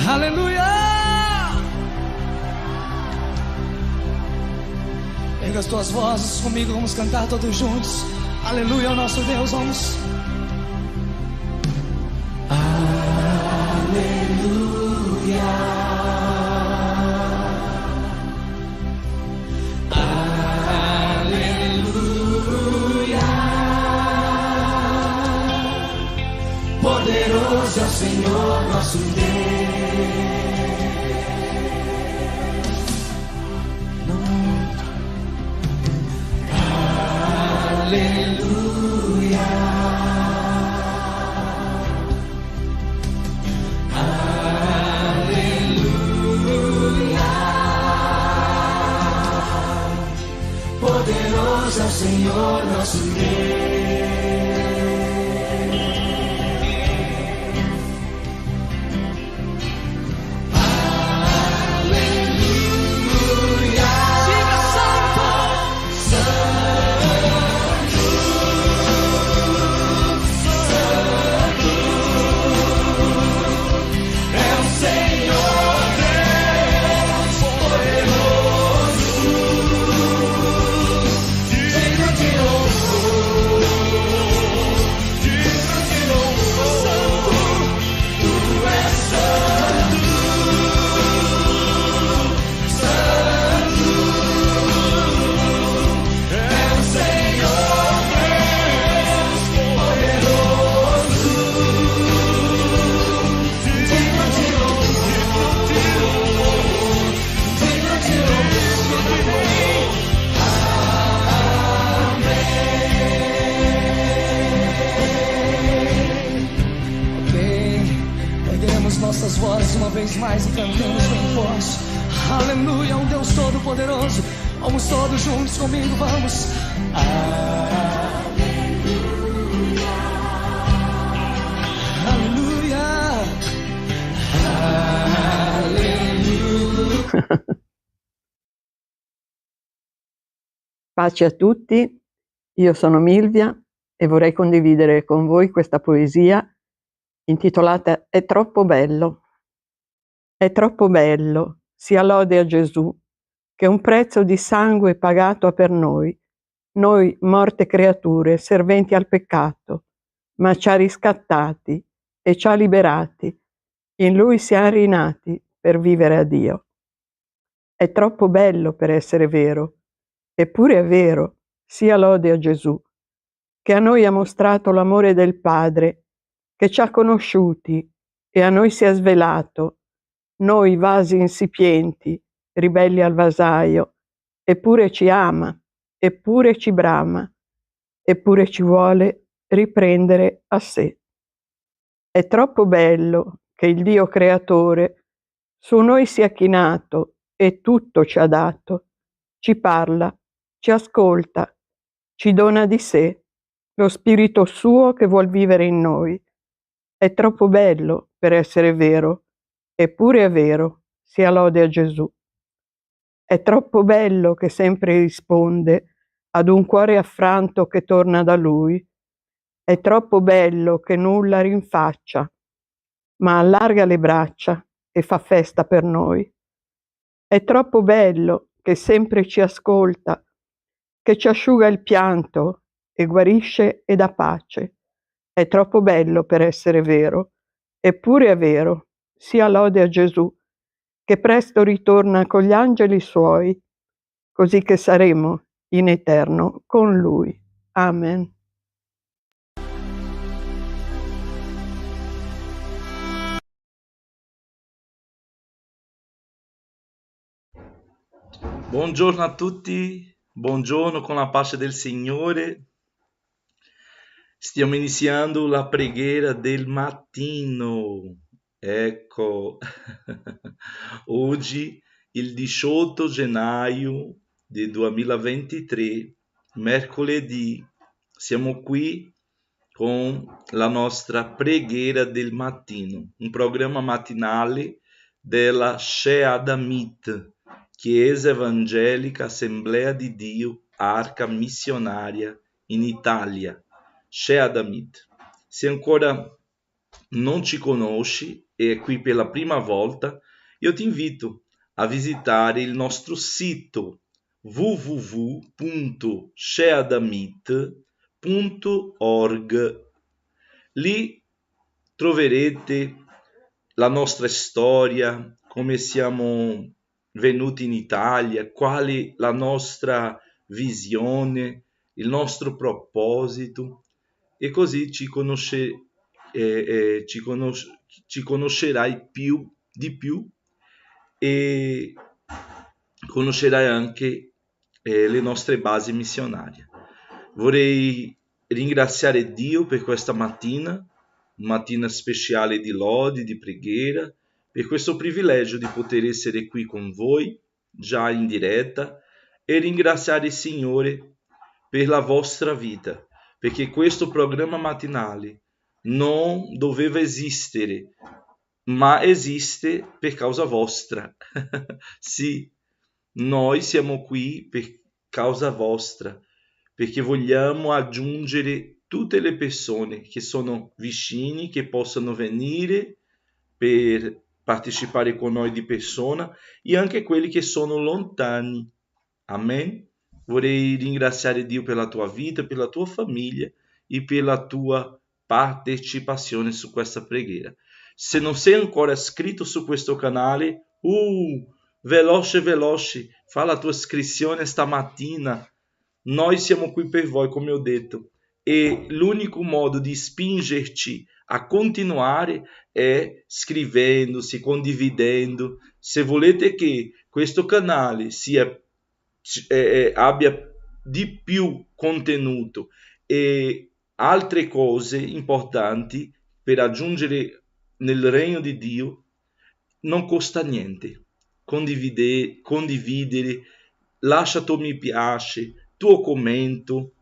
Aleluia! Pega as tuas vozes comigo, vamos cantar todos juntos. Aleluia ao nosso Deus, vamos. Aleluia. Poderoso é o Senhor nosso Deus. Aleluia. Aleluia. Poderoso é o Senhor nosso Deus. Nossas vozes uma vez mais e cantemos bem forte. Aleluia, um Deus todo-poderoso. Vamos todos juntos comigo, vamos. Aleluia. Aleluia. Aleluia. Pace a tutti, io sono Milvia e vorrei condividere con voi questa poesia intitolata È troppo bello. È troppo bello, sia lode a Gesù, che un prezzo di sangue pagato ha per noi morte creature, serventi al peccato, ma ci ha riscattati e ci ha liberati. In Lui siamo rinati per vivere a Dio. È troppo bello per essere vero, eppure è vero, sia lode a Gesù, che a noi ha mostrato l'amore del Padre, che ci ha conosciuti e a noi si è svelato, noi vasi insipienti, ribelli al vasaio, eppure ci ama, eppure ci brama, eppure ci vuole riprendere a sé. È troppo bello che il Dio creatore su noi sia chinato e tutto ci ha dato, ci parla, ci ascolta, ci dona di sé, lo spirito suo che vuol vivere in noi. È troppo bello per essere vero, eppure è vero, sia lode a Gesù. È troppo bello che sempre risponde ad un cuore affranto che torna da Lui. È troppo bello che nulla rinfaccia, ma allarga le braccia e fa festa per noi. È troppo bello che sempre ci ascolta, che ci asciuga il pianto e guarisce e dà pace. È troppo bello per essere vero, eppure è vero, sia lode a Gesù, che presto ritorna con gli angeli suoi, così che saremo in eterno con Lui. Amen. Buongiorno a tutti, buongiorno con la pace del Signore. Stiamo iniziando la preghiera del mattino. Ecco, oggi il 18 gennaio del 2023, mercoledì, siamo qui con la nostra preghiera del mattino, un programma mattinale della Sheadamit, Chiesa Evangelica Assemblea di Dio Arca Missionaria in Italia. Sheadamit. Se ancora non ci conosci e è qui per la prima volta, io ti invito a visitare il nostro sito www.sheadamit.org. Lì troverete la nostra storia, come siamo venuti in Italia, quale la nostra visione, il nostro proposito, e così ci conoscerai di più e conoscerai anche le nostre basi missionarie. Vorrei ringraziare Dio per questa mattina speciale di lode, di preghiera, per questo privilegio di poter essere qui con voi, già in diretta, e ringraziare il Signore per la vostra vita, perché questo programma mattinale non doveva esistere, ma esiste per causa vostra. Sì, noi siamo qui per causa vostra, perché vogliamo aggiungere tutte le persone che sono vicini, che possono venire per partecipare con noi di persona, e anche quelli che sono lontani. Amen. Vorrei ringraziare Dio per la tua vita, per la tua famiglia e per la tua partecipazione su questa preghiera. Se non sei ancora iscritto su questo canale, veloce, fa la tua iscrizione stamattina. Noi siamo qui per voi, come ho detto, e l'unico modo di spingerci a continuare è scrivendosi, condividendo. Se volete che questo canale abbia di più contenuto e altre cose importanti per raggiungere nel regno di Dio, non costa niente. Condividere, lascia tuo mi piace, tuo commento,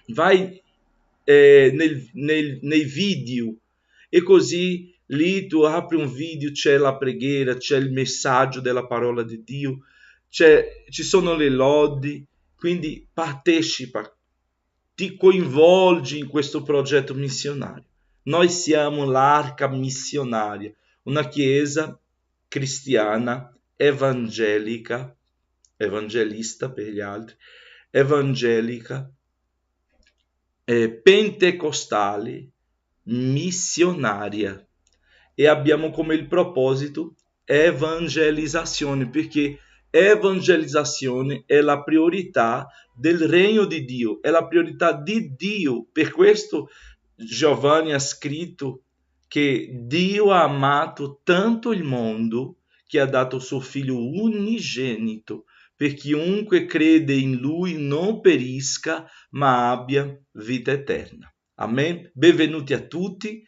vai nei video, e così lì tu apri un video, c'è la preghiera, c'è il messaggio della parola di Dio, ci sono le lodi, quindi partecipa, ti coinvolgi in questo progetto missionario. Noi siamo l'Arca Missionaria, una chiesa cristiana evangelista per gli altri, evangelica, pentecostale, missionaria, e abbiamo come il proposito evangelizzazione, perché evangelizzazione è la priorità del regno di Dio, è la priorità di Dio. Per questo Giovanni ha scritto che Dio ha amato tanto il mondo che ha dato suo figlio unigenito, per chiunque crede in lui non perisca, ma abbia vita eterna. Amen. Benvenuti a tutti.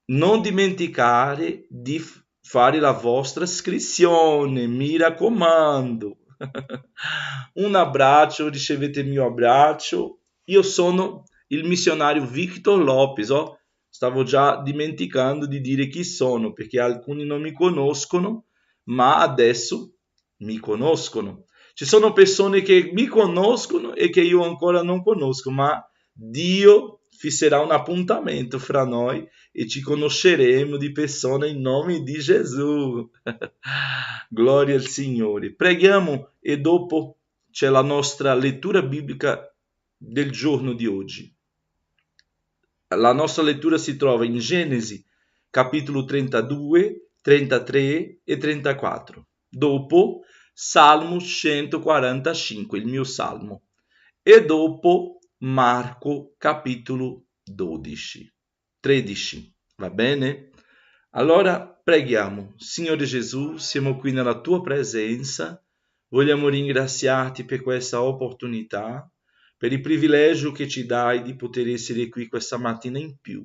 Non dimenticare di fare la vostra iscrizione, mi raccomando. Un abbraccio, ricevete il mio abbraccio. Io sono il missionario Victor Lopez. Stavo già dimenticando di dire chi sono, perché alcuni non mi conoscono, ma adesso mi conoscono. Ci sono persone che mi conoscono e che io ancora non conosco, ma Dio fisserà un appuntamento fra noi e ci conosceremo di persona in nome di Gesù. Gloria al Signore. Preghiamo e dopo c'è la nostra lettura biblica del giorno di oggi. La nostra lettura si trova in Genesi, capitolo 32, 33 e 34. Dopo Salmo 145, il mio salmo. E dopo Marco, capitolo 13. Va bene? Allora preghiamo. Signore Gesù, siamo qui nella tua presenza. Vogliamo ringraziarti per questa opportunità, per il privilegio che ci dai di poter essere qui questa mattina in più.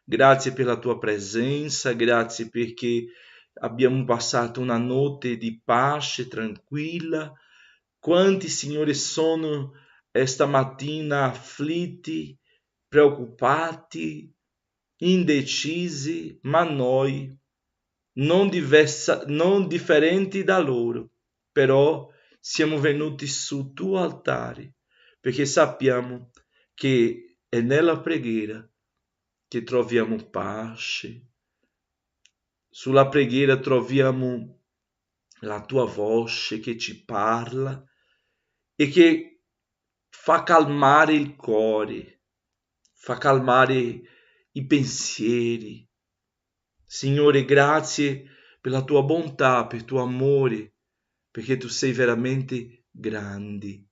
Grazie per la tua presenza, grazie perché abbiamo passato una notte di pace tranquilla. Quanti, Signore, sono stamattina afflitti, preoccupati, indecisi, ma noi non differenti da loro, però siamo venuti sul tuo altare, perché sappiamo che è nella preghiera che troviamo pace, sulla preghiera troviamo la tua voce che ci parla e che fa calmare il cuore, fa calmare i pensieri. Signore, grazie per la tua bontà, per il tuo amore, perché tu sei veramente grande,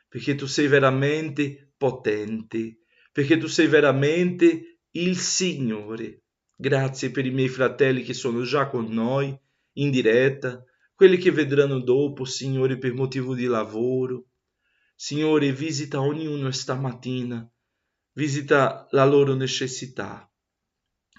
perché tu sei veramente potente, perché tu sei veramente il Signore. Grazie per i miei fratelli che sono già con noi in diretta, quelli che vedranno dopo, Signore, per motivo di lavoro. Signore, visita ognuno stamattina, visita la loro necessità.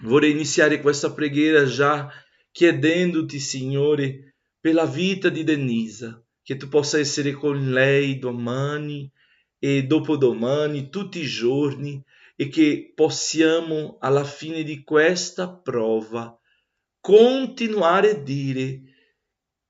Vorrei iniziare questa preghiera già chiedendoti, Signore, per la vita di Denisa, che tu possa essere con lei domani e dopodomani, tutti i giorni, e che possiamo, alla fine di questa prova, continuare a dire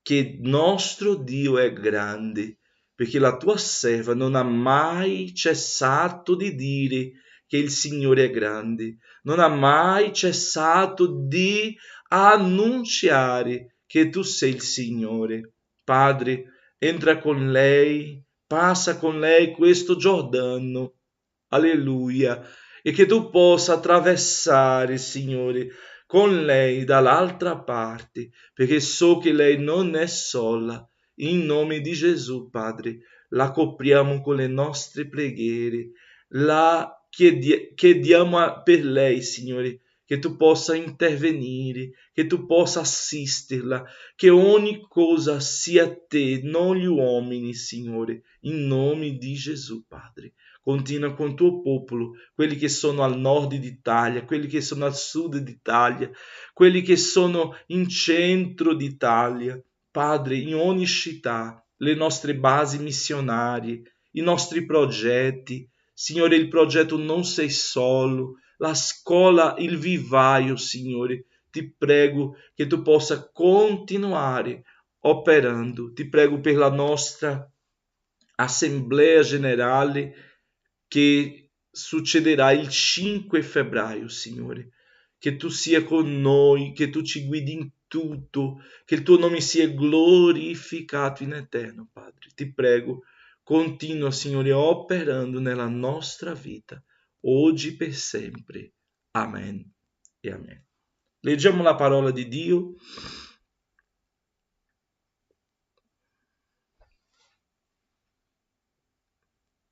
che nostro Dio è grande, perché la tua serva non ha mai cessato di dire che il Signore è grande, non ha mai cessato di annunciare che tu sei il Signore. Padre, entra con lei, passa con lei questo Giordano, alleluia, e che tu possa attraversare, Signore, con lei dall'altra parte, perché so che lei non è sola. In nome di Gesù, Padre, la copriamo con le nostre preghiere, la chiediamo per lei, Signore, che tu possa intervenire, che tu possa assisterla, che ogni cosa sia a te, non gli uomini, Signore, in nome di Gesù, Padre. Continua con il tuo popolo, quelli che sono al nord d'Italia, quelli che sono al sud d'Italia, quelli che sono in centro d'Italia, Padre, in ogni città, le nostre basi missionarie, i nostri progetti. Signore, il progetto Non Sei Solo, la scuola, il vivaio, Signore, ti prego che tu possa continuare operando. Ti prego per la nostra Assemblea Generale che succederà il 5 febbraio, Signore. Che tu sia con noi, che tu ci guidi in tutto, che il tuo nome sia glorificato in eterno, Padre. Ti prego, continua, Signore, operando nella nostra vita, oggi per sempre. Amen e amen. Leggiamo la parola di Dio.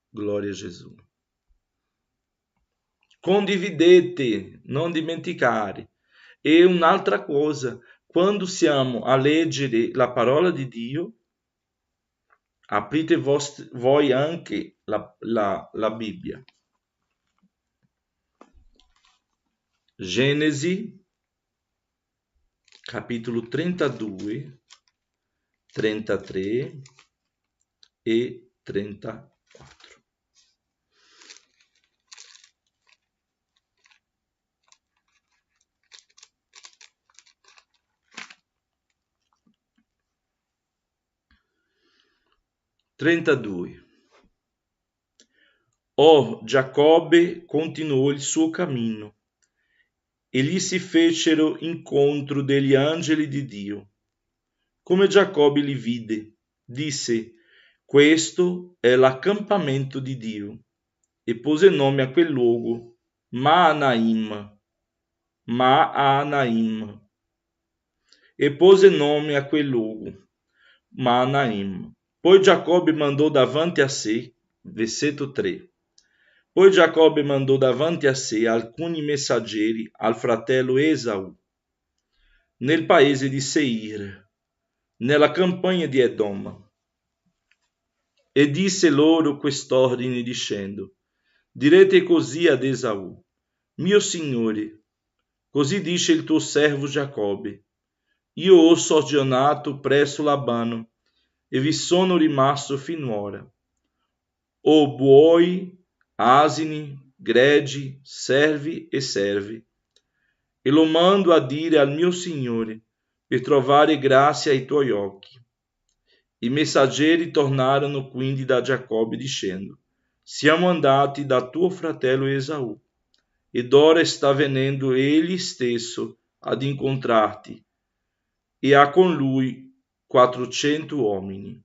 Gloria a Gesù. Condividete, non dimenticare. E un'altra cosa, quando siamo a leggere la parola di Dio, aprite voi anche la Bibbia. Genesi, capitolo 32, 33 e 34. Giacobbe continuò il suo cammino e gli si fecero incontro degli angeli di Dio. Come Giacobbe li vide, disse: questo è l'accampamento di Dio, e pose nome a quel luogo Maanaim, e pose nome a quel luogo Maanaim. Poi Giacobbe mandò davanti a sé, versetto 3. Poi Giacobbe mandò davanti a sé alcuni messaggeri al fratello Esaù, nel paese di Seir, nella campagna di Edom, e disse loro quest'ordine dicendo: direte così ad Esaù: mio signore, così dice il tuo servo Giacobbe: io ho soggiornato presso Labano e vi sono rimasto finora. Ho buoi, asini, greggi, servi e serve, e lo mando a dire al mio Signore, per trovare grazia ai tuoi occhi. I messaggeri tornarono quindi da Giacobbe dicendo: siamo andati da tuo fratello Esaù, ed ora sta venendo egli stesso ad incontrarti, e ha con lui 400 uomini.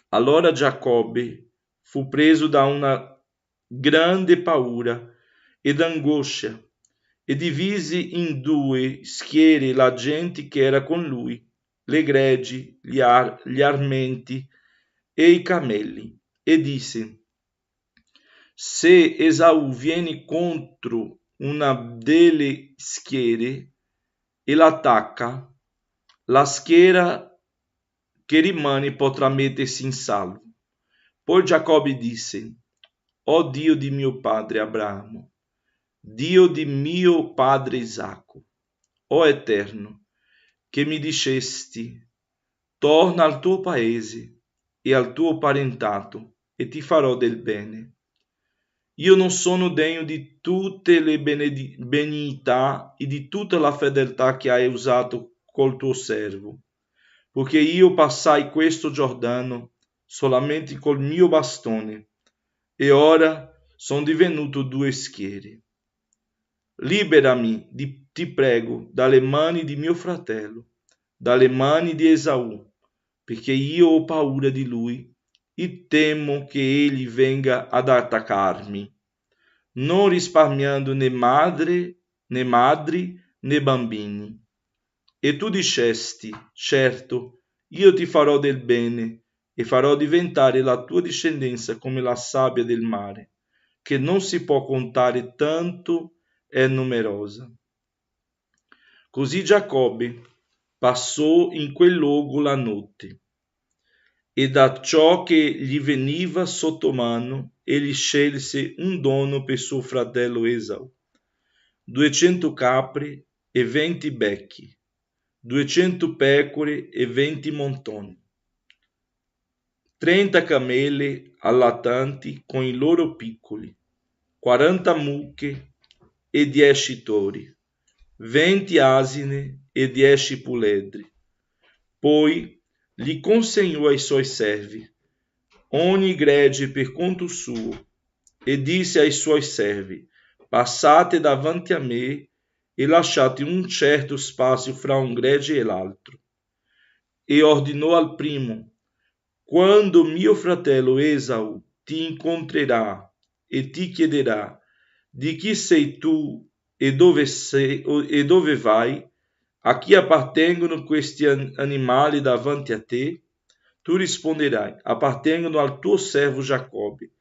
Allora Giacobbe fu preso da una grande paura ed angoscia e divise in due schiere la gente che era con lui, le greggi, gli armenti e i camelli, e disse: se Esaù viene contro una delle schiere e l'attacca, la schiera che rimane potrà mettersi in salvo. Poi Giacobbe disse: o Dio di mio padre Abramo, Dio di mio padre Isacco, o Eterno, che mi dicesti: torna al tuo paese e al tuo parentato, e ti farò del bene. Io non sono degno di tutte le benignità e di tutta la fedeltà che hai usato col tuo servo, poiché io passai questo Giordano solamente col mio bastone, e ora sono divenuto due schiere. Liberami, ti prego, dalle mani di mio fratello, dalle mani di Esaù, perché io ho paura di lui e temo che egli venga ad attaccarmi, non risparmiando né madri né bambini. E tu dicesti: certo, io ti farò del bene e farò diventare la tua discendenza come la sabbia del mare, che non si può contare, tanto è numerosa. Così Giacobbe passò in quel luogo la notte, e da ciò che gli veniva sotto mano egli scelse un dono per suo fratello Esaù: 200 capre e 20 becchi, 200 pecore e 20 montoni, 30 cameli allattanti con i loro piccoli, 40 mucche e 10 tori, 20 asine e 10 puledri. Poi gli consegnò ai suoi servi ogni gregge per conto suo, e disse ai suoi servi: passate davanti a me e lasciate un certo spazio fra un gregge e l'altro. E ordinò al primo: quando mio fratello Esaù ti incontrerà e ti chiederà: di chi sei tu e dove vai? A chi appartengono questi animali davanti a te? Tu risponderai: appartengono al tuo servo Giacobbe.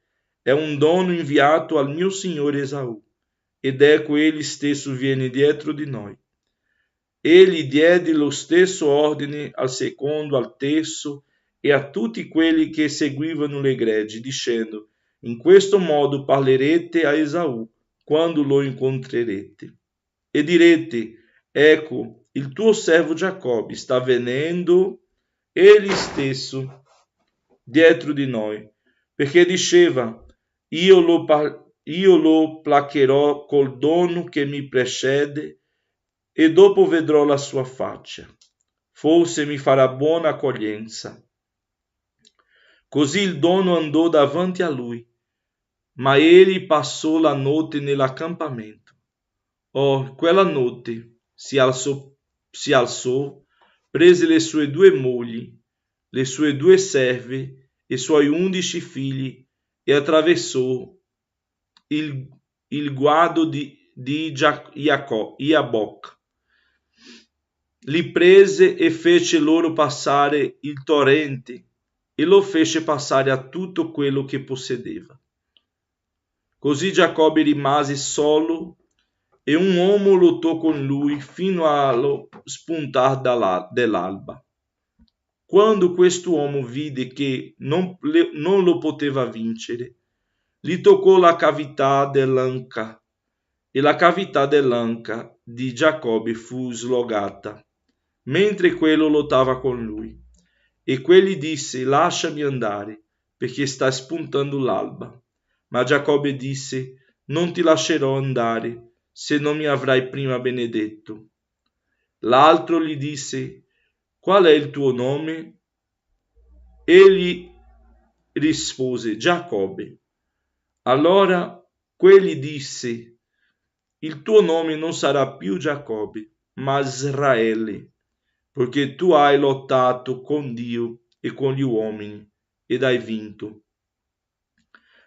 È un dono inviato al mio signore Esaù, ed ecco egli stesso viene dietro di noi. Egli diede lo stesso ordine al secondo, al terzo e a tutti quelli che seguivano le greggi, dicendo: in questo modo parlerete a Esaù quando lo incontrerete, e direte: ecco, il tuo servo Giacobbe sta venendo egli stesso dietro di noi, perché diceva: io lo placherò col dono che mi precede, e dopo vedrò la sua faccia, forse mi farà buona accoglienza. Così il dono andò davanti a lui, ma egli passò la notte nell'accampamento. Quella notte si alzò, prese le sue 2 mogli, le sue 2 serve e i suoi 11 figli, e attraversò il guado di Jabbok. Li prese e fece loro passare il torrente, e lo fece passare a tutto quello che possedeva. Così Giacobbe rimase solo, e un uomo lottò con lui fino allo spuntar dell'alba. Quando quest'uomo vide che non lo poteva vincere, gli toccò la cavità dell'anca, e la cavità dell'anca di Giacobbe fu slogata, mentre quello lottava con lui. E quegli disse: lasciami andare, perché sta spuntando l'alba. Ma Giacobbe disse: non ti lascerò andare, se non mi avrai prima benedetto. L'altro gli disse: qual è il tuo nome? Egli rispose: Giacobbe. Allora quegli disse: il tuo nome non sarà più Giacobbe, ma Israele, perché tu hai lottato con Dio e con gli uomini ed hai vinto.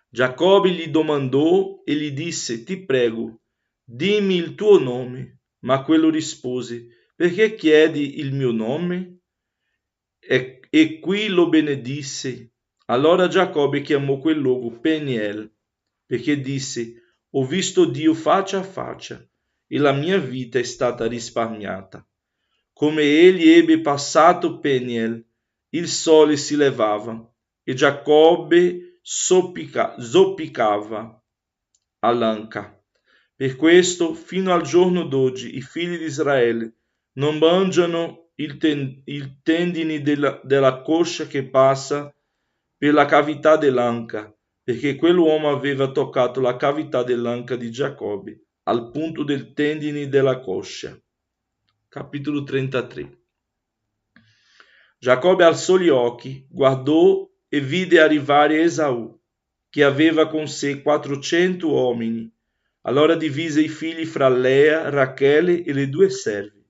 Giacobbe gli domandò e gli disse: ti prego, dimmi il tuo nome. Ma quello rispose: perché chiedi il mio nome? E qui lo benedisse. Allora Giacobbe chiamò quel luogo Peniel, perché disse: ho visto Dio faccia a faccia e la mia vita è stata risparmiata. Come egli ebbe passato Peniel, il sole si levava e Giacobbe zoppicava all'anca. Per questo, fino al giorno d'oggi, i figli di Israele non mangiano il tendine della coscia che passa per la cavità dell'anca, perché quell'uomo aveva toccato la cavità dell'anca di Giacobbe, al punto del tendine della coscia. Capitolo 33. Giacobbe alzò gli occhi, guardò e vide arrivare Esaù, che aveva con sé 400 uomini. Allora divise i figli fra Lea, Rachele e le 2 serve.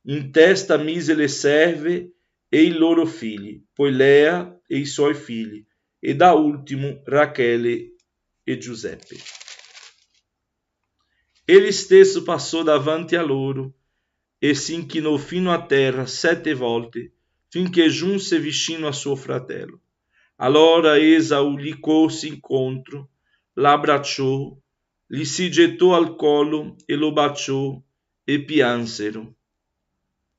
In testa mise le serve e i loro figli, poi Lea e i suoi figli, e da ultimo Rachele e Giuseppe. Egli stesso passò davanti a loro e si inchinò fino a terra 7 volte, finché giunse vicino a suo fratello. Allora Esaù gli corse incontro, l'abbracciò, gli si gettò al collo e lo baciò e piansero.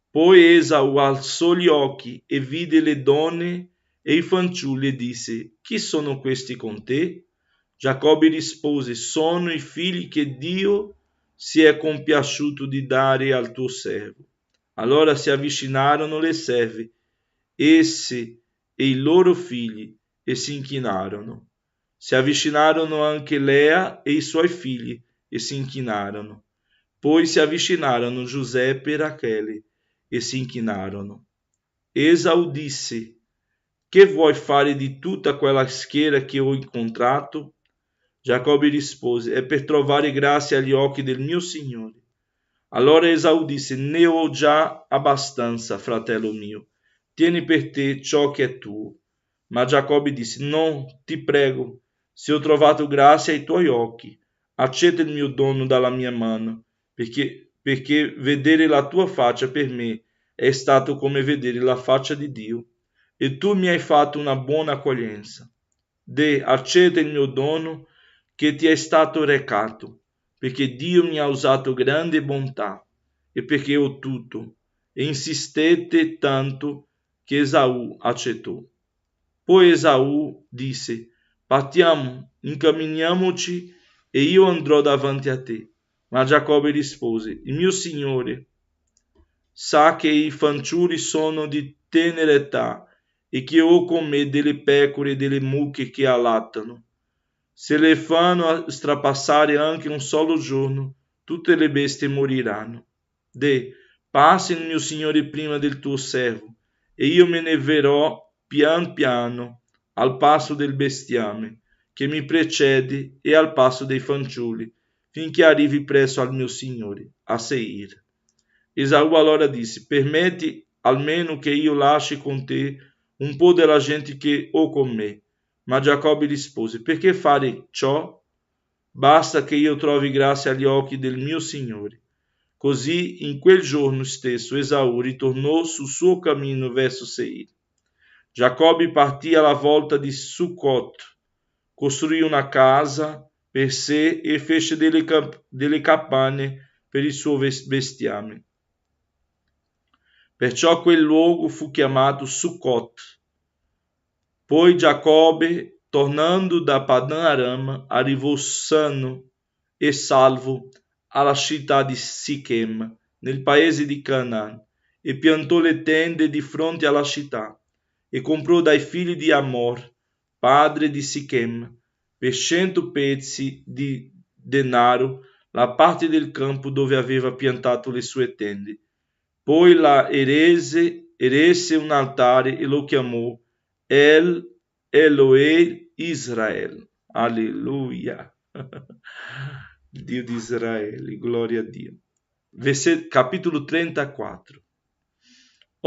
Poi Esaù alzò gli occhi e vide le donne e i fanciulli e disse: chi sono questi con te? Giacobbe rispose: sono i figli che Dio si è compiaciuto di dare al tuo servo. Allora si avvicinarono le serve, esse e i loro figli, e si inchinarono. Si avvicinarono anche Lea e i suoi figli, e si inchinarono. Poi si avvicinarono Giuseppe e Rachele, e si inchinarono. Esaù disse: che vuoi fare di tutta quella schiera che ho incontrato? Giacobbe rispose: è per trovare grazia agli occhi del mio Signore. Allora Esaù disse: ne ho già abbastanza, fratello mio, tieni per te ciò che è tuo. Ma Giacobbe disse: no, ti prego, se ho trovato grazia ai tuoi occhi, accetta il mio dono dalla mia mano, perché vedere la tua faccia per me è stato come vedere la faccia di Dio, e tu mi hai fatto una buona accoglienza. Accetta il mio dono che ti è stato recato, perché Dio mi ha usato grande bontà e perché ho tutto. E insistette tanto che Esaù accettò. Poi Esaù disse: partiamo, incamminiamoci e io andrò davanti a te. Ma Giacobbe rispose: il mio Signore sa che i fanciulli sono di tenera età e che ho con me delle pecore e delle mucche che allattano. Se le fanno strapassare anche un solo giorno, tutte le bestie moriranno. Passi il mio Signore prima del tuo servo, e io me ne verrò pian piano al passo del bestiame che mi precede e al passo dei fanciulli, finché arrivi presso al mio Signore, a Seir. Esaù allora disse: permetti almeno che io lasci con te un po' della gente che ho con me. Ma Giacobbe rispose: perché fare ciò? Basta che io trovi grazia agli occhi del mio Signore. Così in quel giorno stesso Esaù ritornò sul suo cammino verso Seir. Giacobbe partì alla volta di Succot, costruì una casa per sé e fece delle capanne per il suo bestiame. Perciò quel luogo fu chiamato Succot. Poi Giacobbe, tornando da Padan Aram, arrivò sano e salvo alla città di Sichem, nel paese di Canaan, e piantò le tende di fronte alla città, e comprò dai figli di Amor, padre di Sichem, per 100 pezzi di denaro la parte del campo dove aveva piantato le sue tende. Poi la eresse un altare e lo chiamò El Elohe Israel. Alleluia. Dio di Israele, gloria a Dio. Capitolo 34.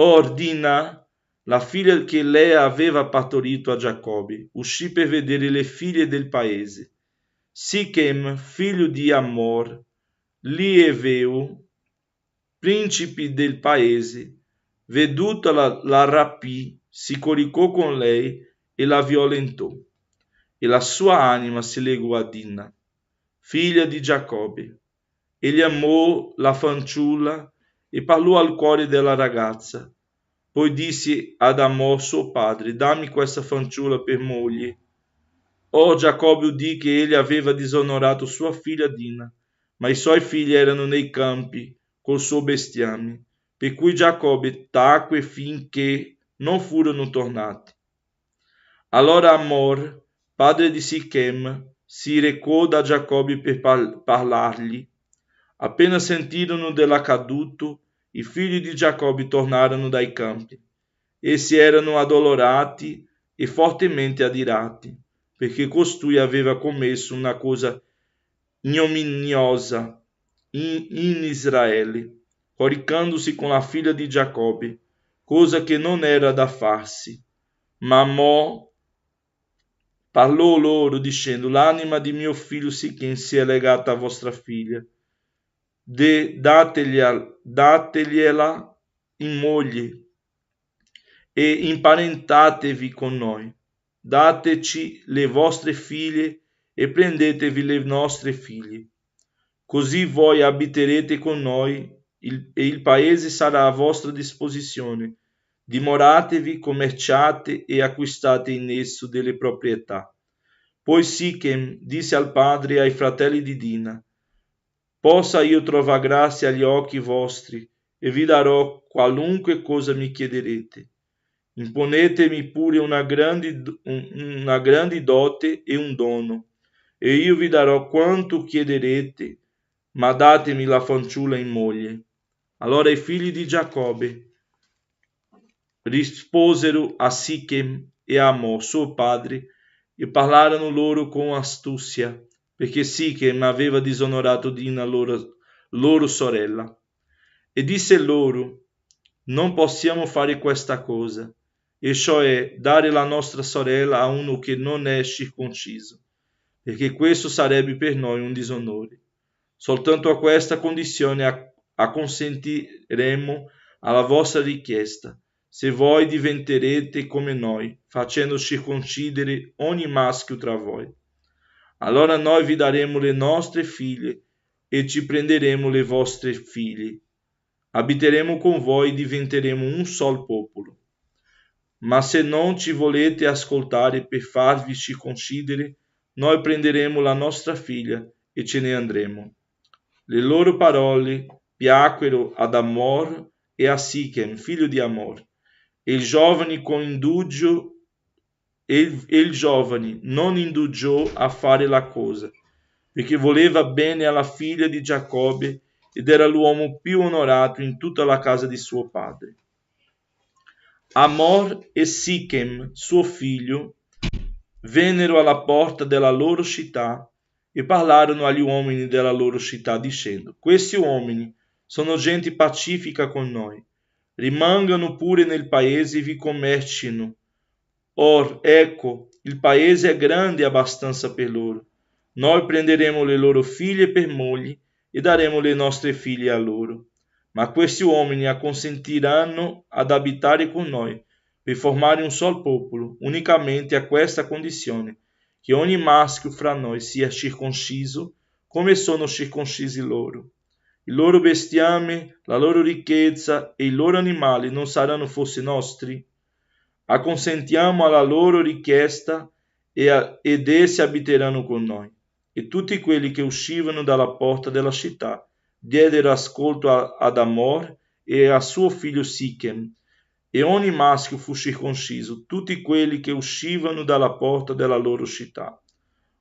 Or Dina, la figlia che Lea aveva partorito a Giacobbe, uscì per vedere le figlie del paese. Sichem, figlio di Amor, Lieveu, principe del paese, veduta la rapì, si coricò con lei e la violentò, e la sua anima si legò a Dina, figlia di Giacobbe. Egli amò la fanciulla e parlò al cuore della ragazza. Poi disse ad Amor suo padre: dammi questa fanciulla per moglie. Giacobbe udì che egli aveva disonorato sua figlia Dina, ma i suoi figli erano nei campi col suo bestiame, per cui Giacobbe tacque finché non furono tornati. Allora Amor, padre di Sichem, si recò da Giacobbe per parlargli. Appena sentirono dell'accaduto, i figli di Giacobbe tornarono dai campi. Essi erano addolorati e fortemente adirati, perché costui aveva commesso una cosa ignominiosa in Israele, coricandosi con la figlia di Giacobbe, cosa che non era da farsi. Ma Amor parlò loro dicendo: l'anima di mio figlio Sichem si è legata a vostra figlia, dategliela in moglie e imparentatevi con noi. Dateci le vostre figlie e prendetevi le nostre figlie. Così voi abiterete con noi e il paese sarà a vostra disposizione. Dimoratevi, commerciate e acquistate in esso delle proprietà. Poi Sichem disse al padre e ai fratelli di Dina: possa io trovare grazia agli occhi vostri e vi darò qualunque cosa mi chiederete. Imponetemi pure una grande dote e un dono, e io vi darò quanto chiederete, ma datemi la fanciulla in moglie. Allora i figli di Giacobbe risposero a Sichem e a Amor, suo padre, e parlarono loro con astuzia, perché Sichem aveva disonorato Dina, loro sorella. E disse loro: non possiamo fare questa cosa, e cioè dare la nostra sorella a uno che non è circonciso, perché questo sarebbe per noi un disonore. Soltanto a questa condizione acconsentiremo alla vostra richiesta, se voi diventerete come noi, facendo circoncidere ogni maschio tra voi. Allora noi vi daremo le nostre figlie e ci prenderemo le vostre figlie. Abiteremo con voi e diventeremo un sol popolo. Ma se non ci volete ascoltare per farvi circoncidere, noi prenderemo la nostra figlia e ce ne andremo. Le loro parole piacquero ad Amor e a Sichem, figlio di Amor, e il giovane non indugiò a fare la cosa, perché voleva bene alla figlia di Giacobbe ed era l'uomo più onorato in tutta la casa di suo padre. Amor e Sichem, suo figlio, vennero alla porta della loro città e parlarono agli uomini della loro città dicendo: questi uomini sono gente pacifica con noi, rimangano pure nel paese e vi commercino. Or, ecco, il paese è grande abbastanza per loro. Noi prenderemo le loro figlie per mogli e daremo le nostre figlie a loro. Ma questi uomini acconsentiranno ad abitare con noi per formare un sol popolo, unicamente a questa condizione, che ogni maschio fra noi sia circonciso come sono circoncisi loro. Il loro bestiame, la loro ricchezza e i loro animali non saranno forse nostri? Acconsentiamo alla loro richiesta ed essi abiteranno con noi. E tutti quelli che uscivano dalla porta della città diedero ascolto ad Amor e a suo figlio Sichem, e ogni maschio fu circonciso, tutti quelli che uscivano dalla porta della loro città.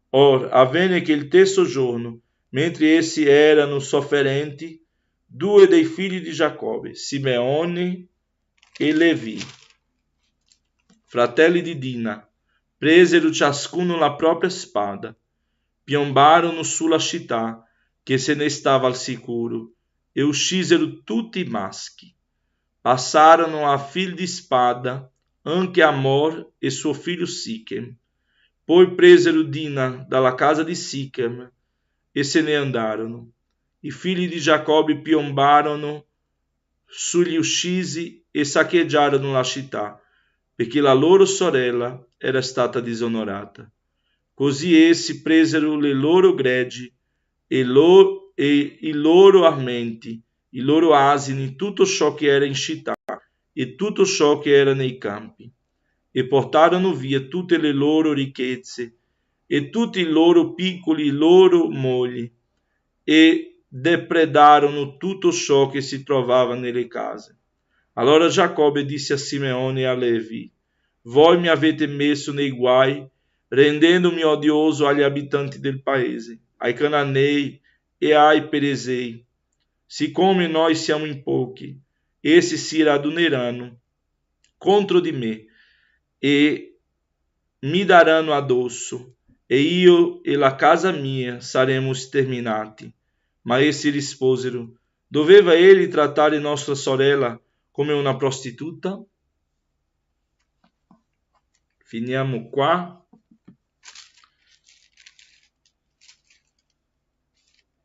Or avvenne che il terzo giorno, mentre essi erano sofferenti, due dei figli di Giacobbe, Simeone e Levi, fratelli di Dina, presero ciascuno la propria spada, piombarono sulla città che se ne stava al sicuro, e uscisero tutti i maschi. passarono a fil di spada anche Amor e suo figlio Sichem. Poi presero Dina dalla casa di Sichem e se ne andarono. I figli di Giacobbe piombarono sugli uccisi e saccheggiarono la città, perché la loro sorella era stata disonorata. Così essi presero le loro greggi e i loro armenti, i loro asini, tutto ciò che era in città e tutto ciò che era nei campi, e portarono via tutte le loro ricchezze e tutti i loro piccoli loro mogli, e depredarono tutto ciò che si trovava nelle case. Allora Giacobbe disse a Simeone e a Levi: voi mi avete messo nei guai, rendendomi odioso agli abitanti del paese, ai cananei e ai perezei. Siccome nós siamo in pochi, essi si raduneranno contro di me e mi daranno addosso, e io e la casa mia saremo sterminati. Ma essi risposero: doveva egli trattare nostra sorella come una prostituta? Finiamo qua.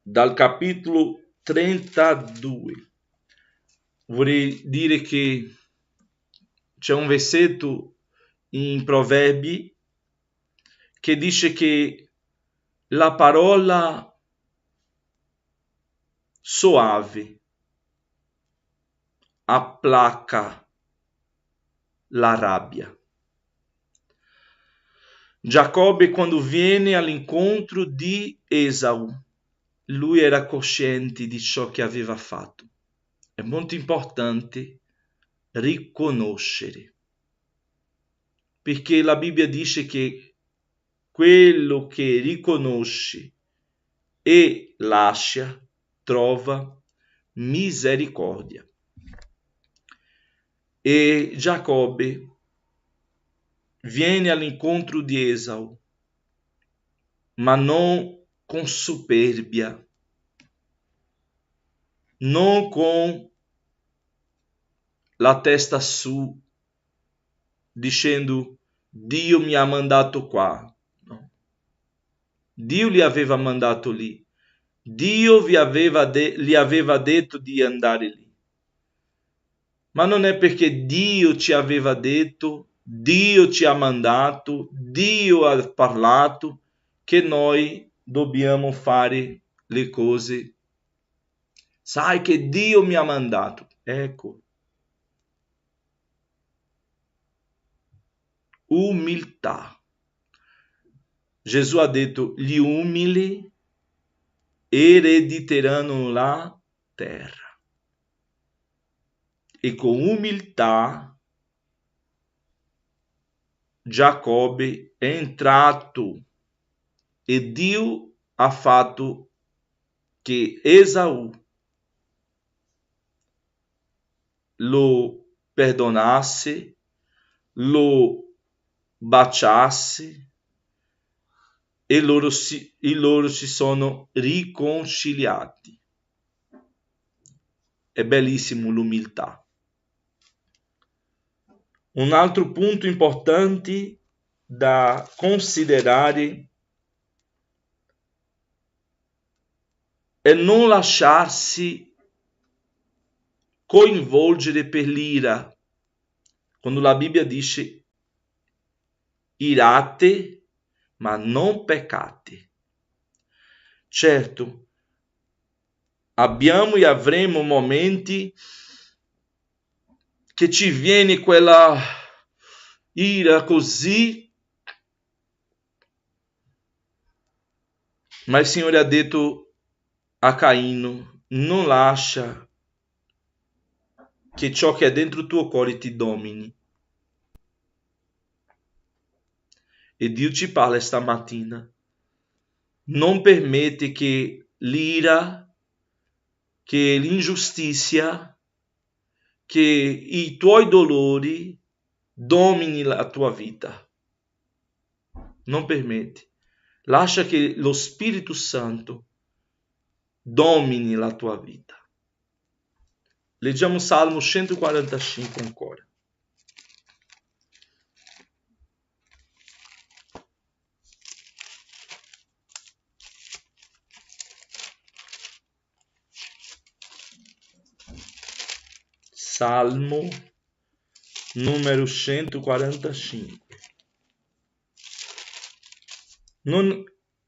Dal capitolo 32. Vorrei dire che c'è un versetto in Proverbi che dice che la parola soave applaca la rabbia. Giacobbe, quando viene all'incontro di Esau, lui era cosciente di ciò che aveva fatto. È molto importante riconoscere, perché la Bibbia dice che quello che riconosce e lascia trova misericordia. E Giacobbe viene all'incontro di Esau, ma non con superbia, non con la testa su, dicendo Dio mi ha mandato qua. No. Dio li aveva mandato lì. Dio gli aveva detto di andare lì. Ma non è perché Dio ci aveva detto, Dio ci ha mandato, Dio ha parlato, che noi dobbiamo fare le cose. Sai che Dio mi ha mandato. Ecco. Umiltà. Gesù ha detto: gli umili erediteranno la terra. E con umiltà Giacobbe è entrato e Dio ha fatto che Esaù lo perdonasse, lo baciasse e loro si sono riconciliati. È bellissimo l'umiltà. Un altro punto importante da considerare è non lasciarsi coinvolgere per l'ira. Quando la Bibbia dice irate, ma non peccate. Certo, abbiamo e avremo momenti che ci viene quella ira così, ma il Signore ha detto a Caino: non lascia che ciò che è dentro il tuo cuore ti domini. E Dio ci parla stamattina: non permette che l'ira, che l'ingiustizia, che i tuoi dolori domini la tua vita. Non permetti. Lascia che lo Spirito Santo domini la tua vita. Leggiamo Salmo 145 ancora. Salmo numero 145.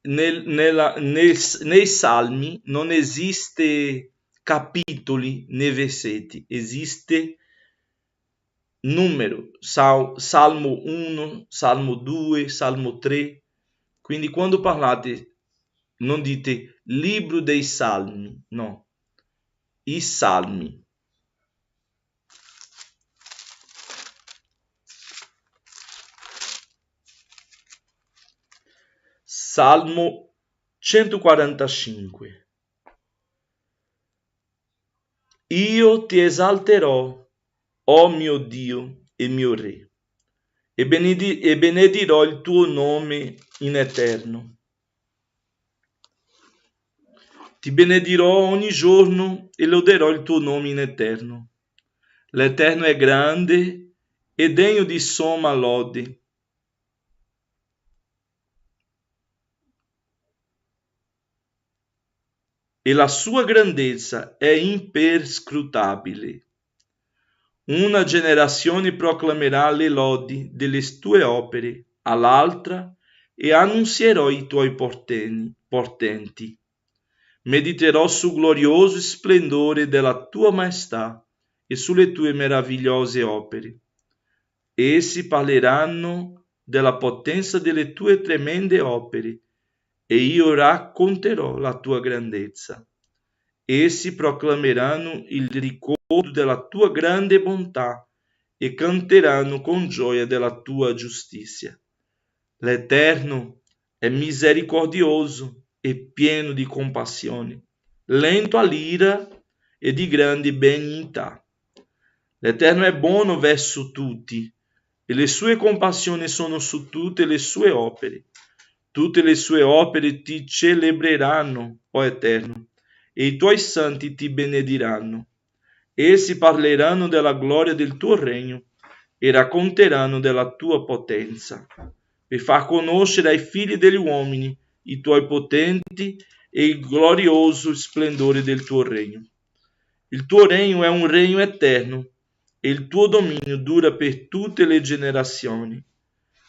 Nei salmi non esiste capitoli nei versetti, esiste numero, Salmo 1, Salmo 2, Salmo 3. Quindi quando parlate non dite libro dei salmi, no, i salmi. Salmo 145. Io ti esalterò, o mio Dio e mio Re, e benedirò il tuo nome in eterno. Ti benedirò ogni giorno e loderò il tuo nome in eterno. L'Eterno è grande e degno di somma lode. E la sua grandezza è imperscrutabile. Una generazione proclamerà le lodi delle tue opere all'altra e annunzierò i tuoi portenti. Mediterò sul glorioso splendore della tua maestà e sulle tue meravigliose opere. Essi parleranno della potenza delle tue tremende opere e io racconterò la tua grandezza. Essi proclameranno il ricordo della tua grande bontà e canteranno con gioia della tua giustizia. L'Eterno è misericordioso e pieno di compassione, lento all'ira e di grande benignità. L'Eterno è buono verso tutti e le sue compassioni sono su tutte le sue opere. Tutte le sue opere ti celebreranno, o Eterno, e i tuoi santi ti benediranno. Essi parleranno della gloria del tuo regno e racconteranno della tua potenza, per far conoscere ai figli degli uomini i tuoi potenti e il glorioso splendore del tuo regno. Il tuo regno è un regno eterno e il tuo dominio dura per tutte le generazioni.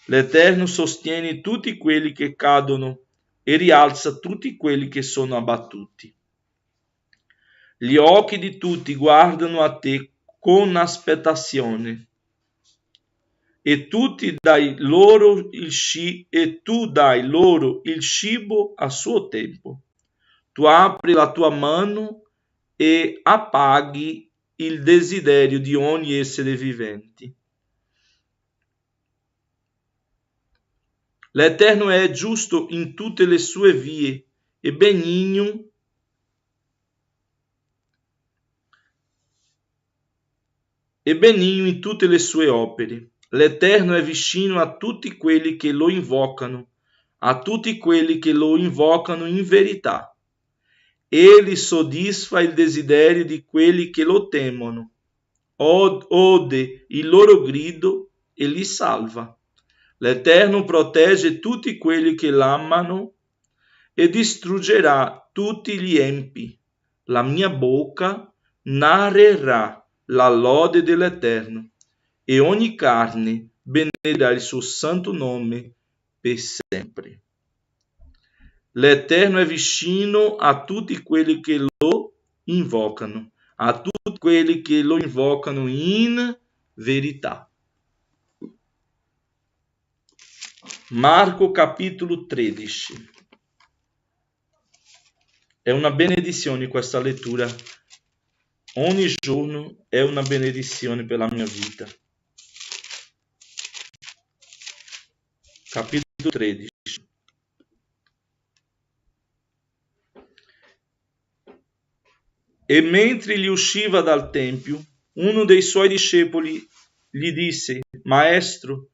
L'Eterno sostiene tutti quelli che cadono e rialza tutti quelli che sono abbattuti. Gli occhi di tutti guardano a te con aspettazione e tu dai loro il cibo a suo tempo. Tu apri la tua mano e appaghi il desiderio di ogni essere vivente. L'Eterno è giusto in tutte le sue vie e benigno in tutte le sue opere. L'Eterno è vicino a tutti quelli che lo invocano, a tutti quelli che lo invocano in verità. Egli soddisfa il desiderio di quelli che lo temono, ode il loro grido e li salva. L'Eterno protegge tutti quelli che l'amano e distruggerà tutti gli empi. La mia bocca narrerà la lode dell'Eterno e ogni carne benedirà il suo santo nome per sempre. L'Eterno è vicino a tutti quelli che lo invocano, a tutti quelli che lo invocano in verità. Marco capitolo 13. È una benedizione questa lettura. Ogni giorno è una benedizione per la mia vita. Capitolo 13. E mentre egli usciva dal tempio, uno dei suoi discepoli gli disse: Maestro,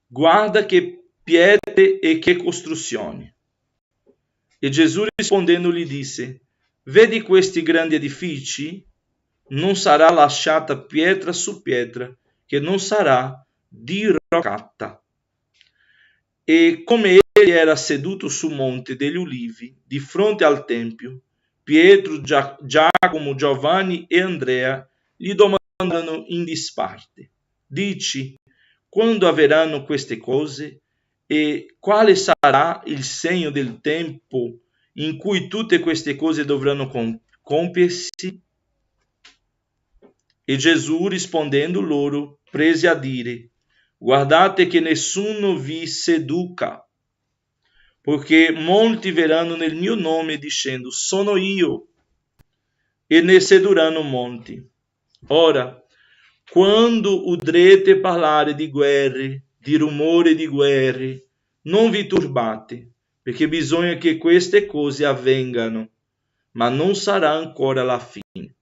guarda che pietre e che costruzioni. E Gesù rispondendo gli disse: Vedi questi grandi edifici? non sarà lasciata pietra su pietra, che non sarà diroccata. E come egli era seduto sul monte degli Ulivi, di fronte al Tempio, Pietro, Giacomo, Giovanni e Andrea gli domandano in disparte: dici, quando avverranno queste cose? E quale sarà il segno del tempo in cui tutte queste cose dovranno compiersi? E Gesù, rispondendo loro, prese a dire: guardate che nessuno vi seduca, perché molti verranno nel mio nome dicendo sono io, e ne sedurranno molti. Ora, quando udrete parlare di guerre, di rumore di guerre, non vi turbate, perché bisogna che queste cose avvengano, ma non sarà ancora la fine.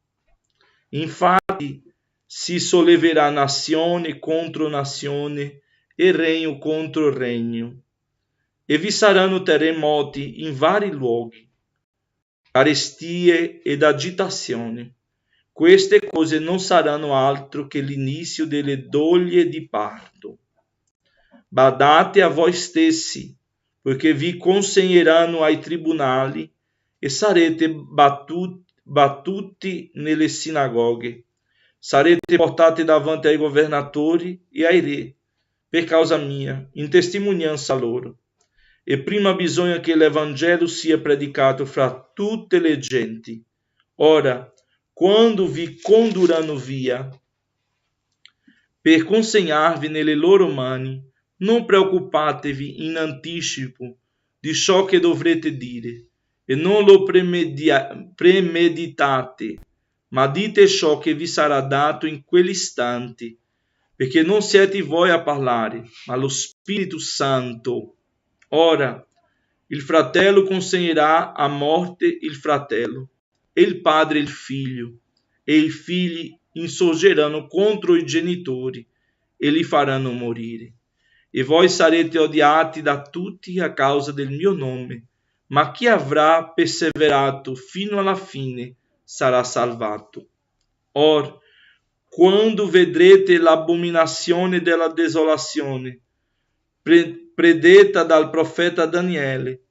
Infatti si solleverà nazione contro nazione e regno contro regno, e vi saranno terremoti in vari luoghi, carestie ed agitazioni. Queste cose non saranno altro che l'inizio delle doglie di parto. Badate a voi stessi, perché vi consegneranno ai tribunali e sarete battuti nelle sinagoghe. Sarete portati davanti ai governatori e ai re, per causa mia, in testimonianza loro. E prima bisogna che l'Evangelo sia predicato fra tutte le genti. Ora, quando vi condurranno via per consegnarvi nelle loro mani, non preoccupatevi in anticipo di ciò che dovrete dire, e non lo premeditate, ma dite ciò che vi sarà dato in quell'istante, perché non siete voi a parlare, ma lo Spirito Santo. Ora, il fratello consegnerà a morte il fratello, e il padre il figlio, e i figli insorgeranno contro i genitori e li faranno morire. E voi sarete odiati da tutti a causa del mio nome, ma chi avrà perseverato fino alla fine sarà salvato. Or, quando vedrete l'abominazione della desolazione, predetta dal profeta Daniele,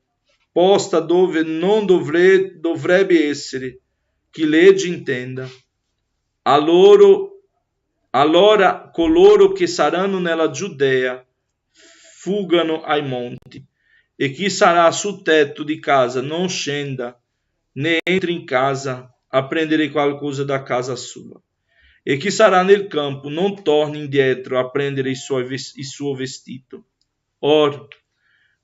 posta dove non dovrebbe essere, chi legge intenda. Allora coloro che saranno nella Giudea fuggano ai monti, e chi sarà sul tetto di casa non scenda, né entri in casa a prendere qualcosa da casa sua. E chi sarà nel campo non torni indietro a prendere il suo vestito. Or,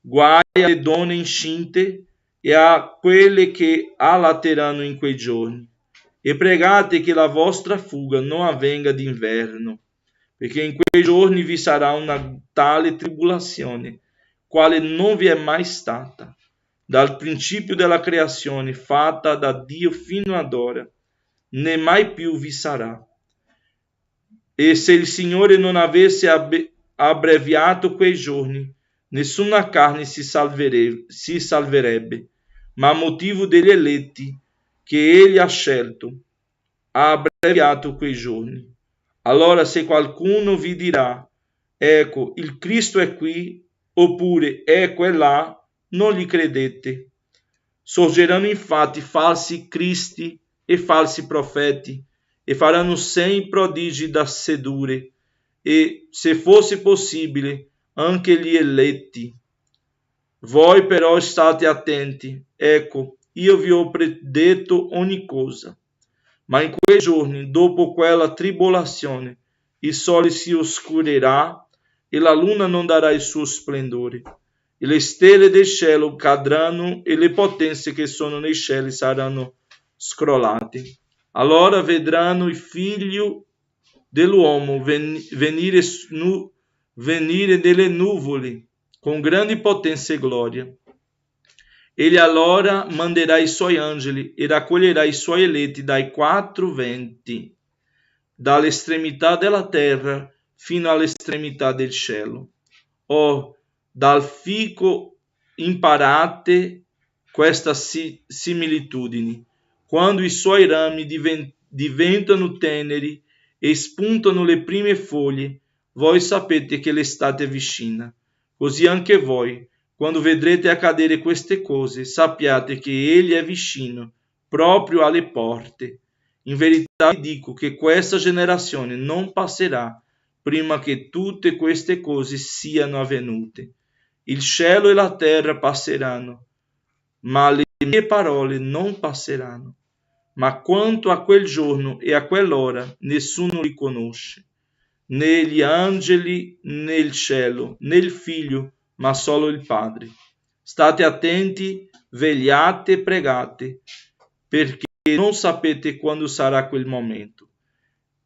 guai alle donne incinte e a quelle che allatteranno in quei giorni. E pregate che la vostra fuga non avvenga d'inverno, perché in quei giorni vi sarà una tale tribolazione, quale non vi è mai stata, dal principio della creazione fatta da Dio fino ad ora, né mai più vi sarà. E se il Signore non avesse abbreviato quei giorni, nessuna carne si salverebbe, ma a motivo degli eletti che egli ha scelto, ha abbreviato quei giorni. Allora se qualcuno vi dirà, ecco, il Cristo è qui, oppure ecco è là, non gli credete. Sorgeranno infatti falsi cristi e falsi profeti, e faranno segni prodigi da sedurre, e, se fosse possibile, anche gli eletti. Voi però state attenti, ecco, io vi ho predetto ogni cosa. Ma in quei giorni, dopo quella tribolazione, il sole si oscurerà e la luna non darà il suo splendore, e le stelle del cielo cadranno e le potenze che sono nei cieli saranno scrollate. Allora vedranno il figlio dell'uomo venire nelle nuvole con grande potenza e gloria. Egli allora manderà i suoi angeli e raccoglierà i suoi eletti dai quattro venti, dall'estremità della terra fino all'estremità del cielo. O dal fico imparate questa similitudine. Quando i suoi rami diventano teneri e spuntano le prime foglie, voi sapete che l'estate è vicina. Così anche voi, quando vedrete accadere queste cose, sappiate che Egli è vicino, proprio alle porte. In verità vi dico che questa generazione non passerà prima che tutte queste cose siano avvenute. Il cielo e la terra passeranno, ma le mie parole non passeranno. Ma quanto a quel giorno e a quell'ora, nessuno li conosce, né gli angeli né il cielo, né il figlio, ma solo il Padre. State attenti, vegliate e pregate, perché non sapete quando sarà quel momento.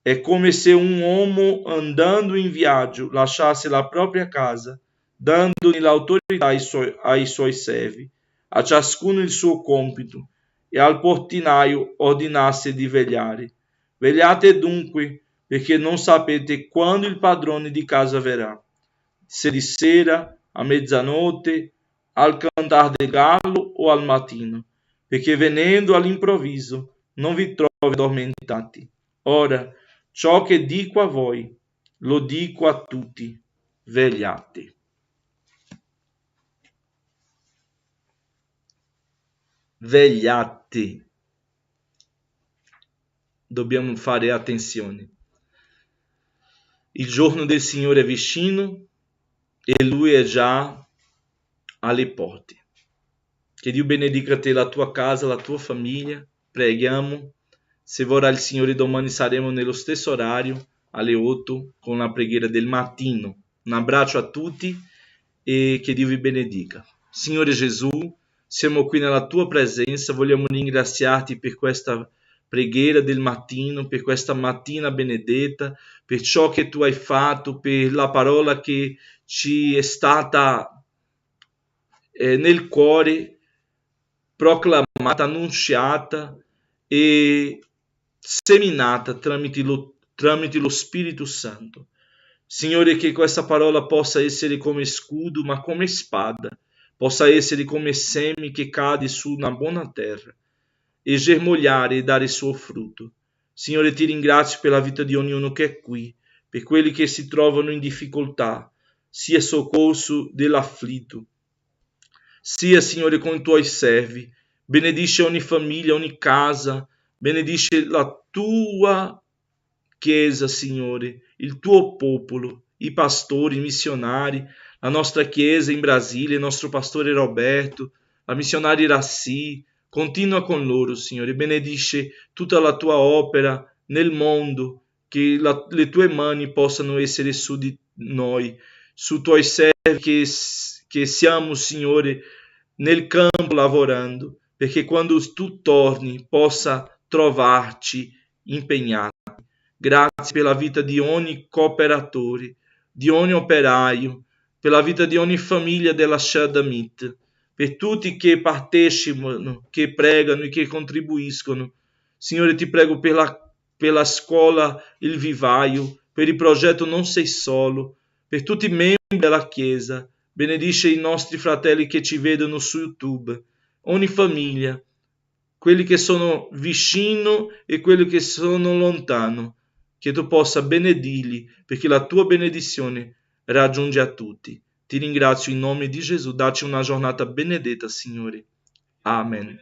È come se un uomo andando in viaggio lasciasse la propria casa, dandogli l'autorità ai suoi servi, a ciascuno il suo compito, e al portinaio ordinasse di vegliare. Vegliate dunque, perché non sapete quando il padrone di casa verrà, se di sera, a mezzanotte, al cantar del gallo o al mattino, perché venendo all'improvviso non vi trovi addormentati. Ora, ciò che dico a voi, lo dico a tutti, vegliate. Vegliate. Dobbiamo fare attenzione. Il giorno del Signore è vicino e Lui è già alle porte. Che Dio benedica te, la tua casa, la tua famiglia. Preghiamo. Se vorrà il Signore, domani saremo nello stesso orario, alle 8, con la preghiera del mattino. Un abbraccio a tutti e che Dio vi benedica. Signore Gesù, siamo qui nella tua presenza, vogliamo ringraziarti per questa preghiera del mattino, per questa mattina benedetta, per ciò che tu hai fatto, per la parola che ci è stata nel cuore, proclamata, annunciata e seminata tramite lo Spirito Santo. Signore, che questa parola possa essere come scudo, ma come spada, possa essere come semi che cade su una buona terra e germogliare e dare il suo frutto. Signore, ti ringrazio per la vita di ognuno che è qui, per quelli che si trovano in difficoltà, sia soccorso dell'afflitto, sia, Signore, con i tuoi servi. Benedice ogni famiglia, ogni casa, benedice la tua Chiesa, Signore, il tuo popolo, i pastori, i missionari, la nostra Chiesa in Brasile, il nostro pastore Roberto, la missionaria Rassi. Continua con loro, Signore, benedice tutta la tua opera nel mondo, che le tue mani possano essere su di noi, su tuoi servi che siamo, Signore, nel campo lavorando, perché quando tu torni possa trovarci impegnati. Grazie per la vita di ogni cooperatore, di ogni operaio, per la vita di ogni famiglia della Shadamit, per tutti che partecipano, che pregano e che contribuiscono. Signore, ti prego per la scuola Il Vivaio, per il progetto Non Sei Solo, per tutti i membri della Chiesa. Benedice i nostri fratelli che ci vedono su YouTube, ogni famiglia, quelli che sono vicino e quelli che sono lontano, che tu possa benedirli, perché la tua benedizione raggiunge a tutti. Ti ringrazio in nome di Gesù, dacci una giornata benedetta, Signore. Amen.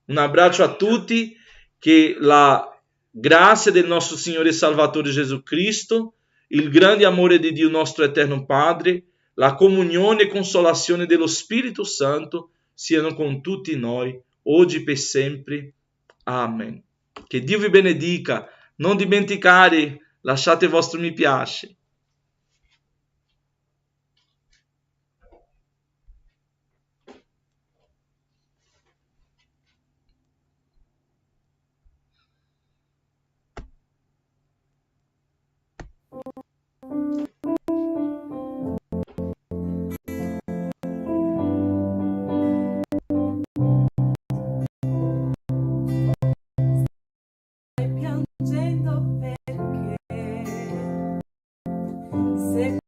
Un abbraccio a tutti, che la grazia del nostro Signore e Salvatore Gesù Cristo, il grande amore di Dio nostro eterno Padre, la comunione e consolazione dello Spirito Santo siano con tutti noi, oggi per sempre. Amen. Che Dio vi benedica. Non dimenticare, lasciate il vostro mi piace. Piangendo perché se